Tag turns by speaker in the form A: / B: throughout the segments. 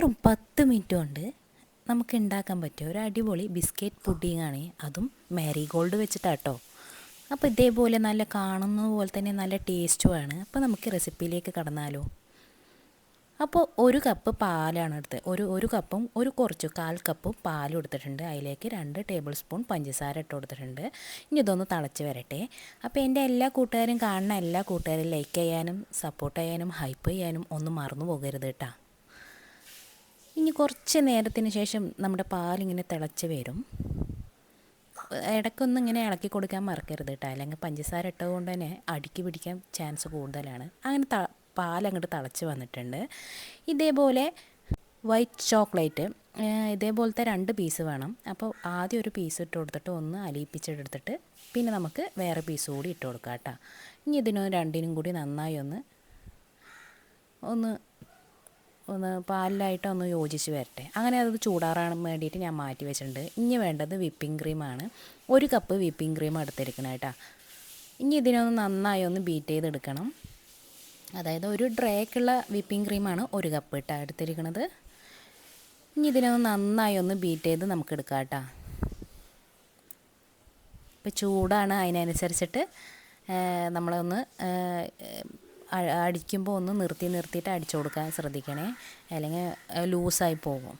A: വെറും 10 മിനിറ്റ് കൊണ്ട് നമുക്ക് ഉണ്ടാക്കാൻ പറ്റിയ ഒരു അടിപൊളി ബിസ്ക്കറ്റ് പുഡിങ്ങാണ്. അതും മാരിഗോൾഡ് വെച്ചിട്ടാട്ടോ. അപ്പോൾ ഇതേപോലെ നല്ല കാണുന്ന പോലെ തന്നെ നല്ല ടേസ്റ്റുമാണ്. അപ്പോൾ നമുക്ക് റെസിപ്പിയിലേക്ക് കടന്നാലോ. അപ്പോൾ ഒരു കപ്പ് പാലാണ് എടുത്തത്. ഒരു കപ്പും കുറച്ച് 1/4 കപ്പും പാലും എടുത്തിട്ടുണ്ട്. അതിലേക്ക് 2 ടേബിൾ സ്പൂൺ പഞ്ചസാര ഇട്ട് കൊടുത്തിട്ടുണ്ട്. ഇനി ഇതൊന്ന് തിളച്ച് വരട്ടെ. അപ്പോൾ എൻ്റെ എല്ലാ കൂട്ടുകാരും കാണുന്ന എല്ലാ കൂട്ടുകാരും ലൈക്ക് ചെയ്യാനും സപ്പോർട്ട് ചെയ്യാനും ഹൈപ്പ് ചെയ്യാനും ഒന്നും മറന്നു പോകരുത് കേട്ടോ. ഇനി കുറച്ച് നേരത്തിന് ശേഷം നമ്മുടെ പാലിങ്ങനെ തിളച്ച് വരും. ഇടയ്ക്കൊന്നും ഇങ്ങനെ ഇളക്കി കൊടുക്കാൻ മറക്കരുത് കേട്ടോ, അല്ലെങ്കിൽ പഞ്ചസാര ഇട്ടതുകൊണ്ട് തന്നെ അടുക്കി പിടിക്കാൻ ചാൻസ് കൂടുതലാണ്. അങ്ങനെ പാലങ്ങോട്ട് തിളച്ച് വന്നിട്ടുണ്ട്. ഇതേപോലെ വൈറ്റ് ചോക്ലേറ്റ് ഇതേപോലത്തെ 2 പീസ് വേണം. അപ്പോൾ ആദ്യം ഒരു പീസ് ഇട്ട് കൊടുത്തിട്ട് ഒന്ന് അലിയിപ്പിച്ചെടുത്തിട്ട് പിന്നെ നമുക്ക് വേറെ പീസ് കൂടി ഇട്ട് കൊടുക്കാം കേട്ടോ. ഇനി രണ്ടിനും കൂടി നന്നായി ഒന്ന് പാലിലായിട്ട് ഒന്ന് യോജിച്ച് വരട്ടെ. അങ്ങനെ അത് ചൂടാറാൻ വേണ്ടിയിട്ട് ഞാൻ മാറ്റി വെച്ചിട്ടുണ്ട്. ഇനി വേണ്ടത് വിപ്പിംഗ് ക്രീമാണ്. 1 കപ്പ് വിപ്പിംഗ് ക്രീം എടുത്തിരിക്കണം കേട്ടോ. ഇനി ഇതിനൊന്ന് നന്നായി ഒന്ന് ബീറ്റ് ചെയ്തെടുക്കണം. അതായത് ഒരു ഡ്രൈക്കുള്ള വിപ്പിംഗ് ക്രീമാണ് 1 കപ്പ് ഇട്ടാ എടുത്തിരിക്കുന്നത്. ഇനി ഇതിനൊന്ന് നന്നായി ഒന്ന് ബീറ്റ് ചെയ്ത് നമുക്ക് എടുക്കാം കേട്ടോ. ഇപ്പോൾ ചൂടാണ്, അതിനനുസരിച്ചിട്ട് നമ്മളൊന്ന് അടിക്കുമ്പോൾ ഒന്ന് നിർത്തിയിട്ട് അടിച്ചു കൊടുക്കാൻ ശ്രദ്ധിക്കണേ, അല്ലെങ്കിൽ ലൂസായി പോകും.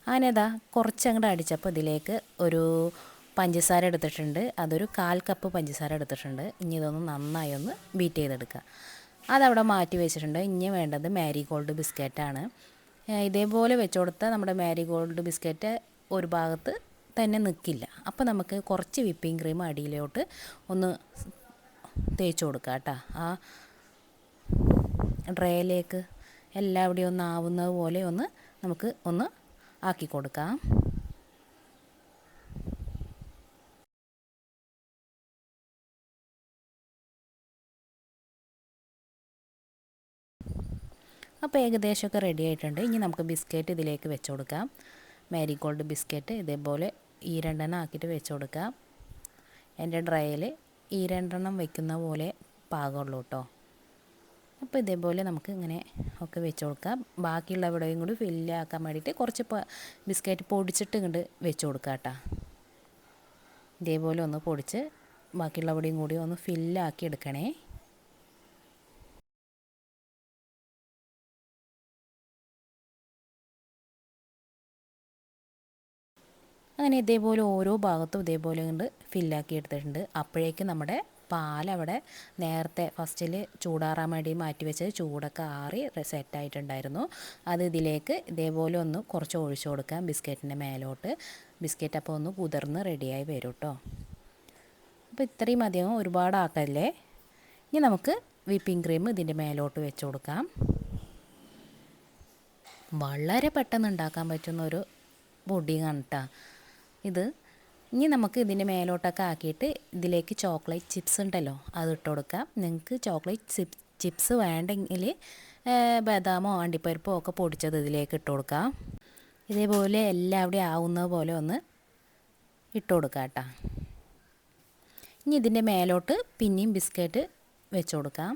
A: അങ്ങനെ കുറച്ച് അങ്ങോട്ട് അടിച്ചപ്പോൾ ഇതിലേക്ക് ഒരു പഞ്ചസാര എടുത്തിട്ടുണ്ട്. അതൊരു 1/4 കപ്പ് പഞ്ചസാര എടുത്തിട്ടുണ്ട്. ഇനി ഇതൊന്ന് നന്നായി ഒന്ന് ബീറ്റ് ചെയ്തെടുക്കുക. അതവിടെ മാറ്റി വെച്ചിട്ടുണ്ട്. ഇനി വേണ്ടത് മാരിഗോൾഡ് ബിസ്ക്കറ്റാണ്. ഇതേപോലെ വെച്ച് കൊടുത്താൽ നമ്മുടെ മാരിഗോൾഡ് ബിസ്ക്കറ്റ് ഒരു ഭാഗത്ത് തന്നെ നിൽക്കില്ല. അപ്പോൾ നമുക്ക് കുറച്ച് വിപ്പിംഗ് ക്രീം അടിയിലോട്ട് ഒന്ന് തേച്ച് കൊടുക്കാം കേട്ടോ. ആ ഡ്രൈയിലേക്ക് എല്ലാവിടെയും ഒന്ന് ആവുന്നത് പോലെ നമുക്ക് ആക്കി കൊടുക്കാം. അപ്പോൾ ഏകദേശമൊക്കെ റെഡി ആയിട്ടുണ്ട്. ഇനി നമുക്ക് ബിസ്ക്കറ്റ് ഇതിലേക്ക് വെച്ച് കൊടുക്കാം. മാരിഗോൾഡ് ബിസ്ക്കറ്റ് ഇതേപോലെ ഈ 2 ആക്കിയിട്ട് വെച്ച് കൊടുക്കാം. എൻ്റെ ഡ്രൈയിൽ ഈ 2 വെക്കുന്ന പോലെ പാകമുള്ളൂ കേട്ടോ. അപ്പോൾ ഇതേപോലെ നമുക്ക് ഇങ്ങനെ ഒക്കെ വെച്ച് കൊടുക്കാം. ബാക്കിയുള്ള എവിടെയും കൂടി ഫില്ലാക്കാൻ വേണ്ടിയിട്ട് കുറച്ച് ബിസ്ക്കറ്റ് പൊടിച്ചിട്ട് ഇങ്ങോട്ട് വെച്ച് കൊടുക്കാം കേട്ടോ. ഇതേപോലെ ഒന്ന് പൊടിച്ച് ബാക്കിയുള്ള എവിടെയും കൂടി ഒന്ന് ഫില്ലാക്കി എടുക്കണേ. അങ്ങനെ ഇതേപോലെ ഓരോ ഭാഗത്തും ഇതേപോലെ കൊണ്ട് ഫില്ലാക്കി എടുത്തിട്ടുണ്ട്. അപ്പോഴേക്കും നമ്മുടെ പാലവിടെ നേരത്തെ ഫസ്റ്റിൽ ചൂടാറാൻ വേണ്ടി മാറ്റി വെച്ചത് ചൂടൊക്കെ ആറി സെറ്റായിട്ടുണ്ടായിരുന്നു. അത് ഇതിലേക്ക് ഇതേപോലെ ഒന്ന് കുറച്ച് ഒഴിച്ചു കൊടുക്കാം ബിസ്ക്കറ്റിൻ്റെ മേലോട്ട്. ബിസ്ക്കറ്റ് അപ്പോൾ ഒന്ന് കുതിർന്ന് റെഡിയായി വരും കേട്ടോ. അപ്പോൾ ഇത്രയും അധികം ഒരുപാട് ആക്കല്ലേ. ഇനി നമുക്ക് വിപ്പിംഗ് ക്രീം ഇതിൻ്റെ മേലോട്ട് വെച്ച് കൊടുക്കാം. വളരെ പെട്ടെന്ന് ഉണ്ടാക്കാൻ പറ്റുന്നൊരു പുഡിങ്ങാണ് കേട്ടോ ഇത്. ഇനി നമുക്ക് ഇതിൻ്റെ മേലോട്ടൊക്കെ ആക്കിയിട്ട് ഇതിലേക്ക് ചോക്ലേറ്റ് ചിപ്സ് ഉണ്ടല്ലോ അത് ഇട്ട് കൊടുക്കാം. നിങ്ങൾക്ക് ചോക്ലേറ്റ് ചിപ്സ് വേണ്ടെങ്കിൽ ബദാമോ അണ്ടിപ്പരിപ്പോ ഒക്കെ പൊടിച്ചത് ഇതിലേക്ക് ഇട്ട് കൊടുക്കാം. ഇതേപോലെ എല്ലാവിടെയും ആവുന്ന പോലെ ഒന്ന് ഇട്ട് കൊടുക്കാം കേട്ടോ. ഇനി ഇതിൻ്റെ മേലോട്ട് പിന്നെയും ബിസ്ക്കറ്റ് വെച്ച് കൊടുക്കാം.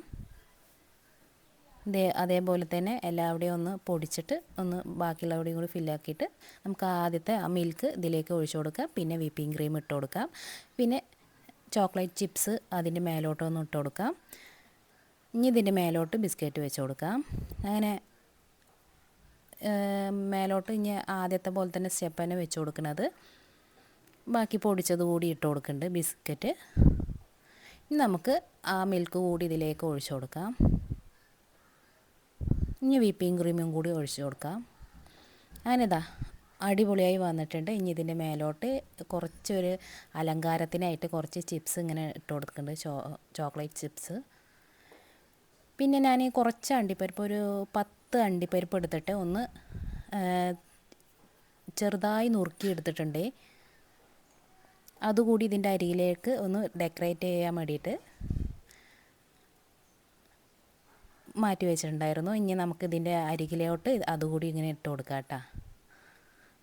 A: അതേപോലെ തന്നെ എല്ലാവിടെയും ഒന്ന് പൊടിച്ചിട്ട് ഒന്ന് ബാക്കിയുള്ളവിടെയും കൂടി ഫില്ലാക്കിയിട്ട് നമുക്ക് ആദ്യത്തെ ആ മിൽക്ക് ഇതിലേക്ക് ഒഴിച്ചു കൊടുക്കാം. പിന്നെ വിപ്പിംഗ് ക്രീം ഇട്ട് കൊടുക്കാം. പിന്നെ ചോക്ലേറ്റ് ചിപ്സ് അതിൻ്റെ മേലോട്ടൊന്ന് ഇട്ട് കൊടുക്കാം. ഇനി ഇതിൻ്റെ മേലോട്ട് ബിസ്ക്കറ്റ് വെച്ച് കൊടുക്കാം. അങ്ങനെ മേലോട്ട് ഇനി ആദ്യത്തെ പോലെ തന്നെ സ്റ്റെപ്പ് തന്നെ വെച്ച് കൊടുക്കുന്നത്. ബാക്കി പൊടിച്ചത് കൂടി ഇട്ട് കൊടുക്കുന്നുണ്ട് ബിസ്ക്കറ്റ്. ഇനി നമുക്ക് ആ മിൽക്ക് കൂടി ഇതിലേക്ക് ഒഴിച്ചു കൊടുക്കാം. ഇനി വിപ്പിംഗ് ക്രീമും കൂടി ഒഴിച്ച് കൊടുക്കാം. അങ്ങനെ അടിപൊളിയായി വന്നിട്ടുണ്ട്. ഇനി ഇതിൻ്റെ മേലോട്ട് കുറച്ചൊരു അലങ്കാരത്തിനായിട്ട് കുറച്ച് ചിപ്സ് ഇങ്ങനെ ഇട്ട് കൊടുക്കുന്നുണ്ട്, ചോക്ലേറ്റ് ചിപ്സ്. പിന്നെ ഞാൻ കുറച്ച് അണ്ടിപ്പരിപ്പ് ഒരു 10 അണ്ടിപ്പരിപ്പ് എടുത്തിട്ട് ഒന്ന് ചെറുതായി നുറുക്കി എടുത്തിട്ടുണ്ട്. അതുകൂടി ഇതിൻ്റെ അരിയിലേക്ക് ഒന്ന് ഡെക്കറേറ്റ് ചെയ്യാൻ വേണ്ടിയിട്ട് മാറ്റി വെച്ചിട്ടുണ്ടായിരുന്നു. ഇനി നമുക്കിതിൻ്റെ അരികിലോട്ട് അതുകൂടി ഇങ്ങനെ ഇട്ട് കൊടുക്കാം കേട്ടോ.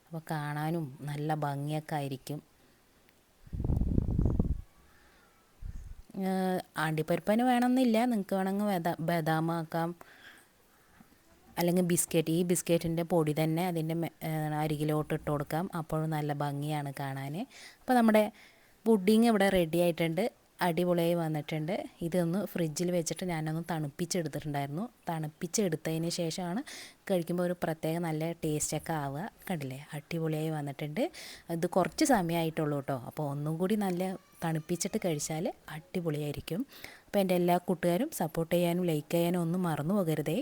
A: അപ്പോൾ കാണാനും നല്ല ഭംഗിയൊക്കെ ആയിരിക്കും. അണ്ടിപ്പരിപ്പന് വേണമെന്നില്ല, നിങ്ങൾക്ക് വേണമെങ്കിൽ ബദാം ആക്കാം. അല്ലെങ്കിൽ ബിസ്ക്കറ്റ്, ഈ ബിസ്ക്കറ്റിൻ്റെ പൊടി തന്നെ അതിൻ്റെ അരികിലോട്ട് ഇട്ട് കൊടുക്കാം. അപ്പോഴും നല്ല ഭംഗിയാണ് കാണാൻ. അപ്പോൾ നമ്മുടെ പുഡിങ് ഇവിടെ റെഡി ആയിട്ടുണ്ട്, അടിപൊളിയായി വന്നിട്ടുണ്ട്. ഇതൊന്ന് ഫ്രിഡ്ജിൽ വെച്ചിട്ട് ഞാനൊന്ന് തണുപ്പിച്ചെടുത്തിട്ടുണ്ടായിരുന്നു. തണുപ്പിച്ചെടുത്തതിന് ശേഷമാണ് കഴിക്കുമ്പോൾ ഒരു പ്രത്യേക നല്ല ടേസ്റ്റൊക്കെ ആവുക. കണ്ടില്ലേ, അടിപൊളിയായി വന്നിട്ടുണ്ട്. ഇത് കുറച്ച് സമയമായിട്ടുള്ളൂ കേട്ടോ. അപ്പോൾ ഒന്നും കൂടി നല്ല തണുപ്പിച്ചിട്ട് കഴിച്ചാൽ അടിപൊളിയായിരിക്കും. അപ്പോൾ എൻ്റെ എല്ലാ കൂട്ടുകാരും സപ്പോർട്ട് ചെയ്യാനും ലൈക്ക് ചെയ്യാനും ഒന്നും മറന്നു പോകരുതേ.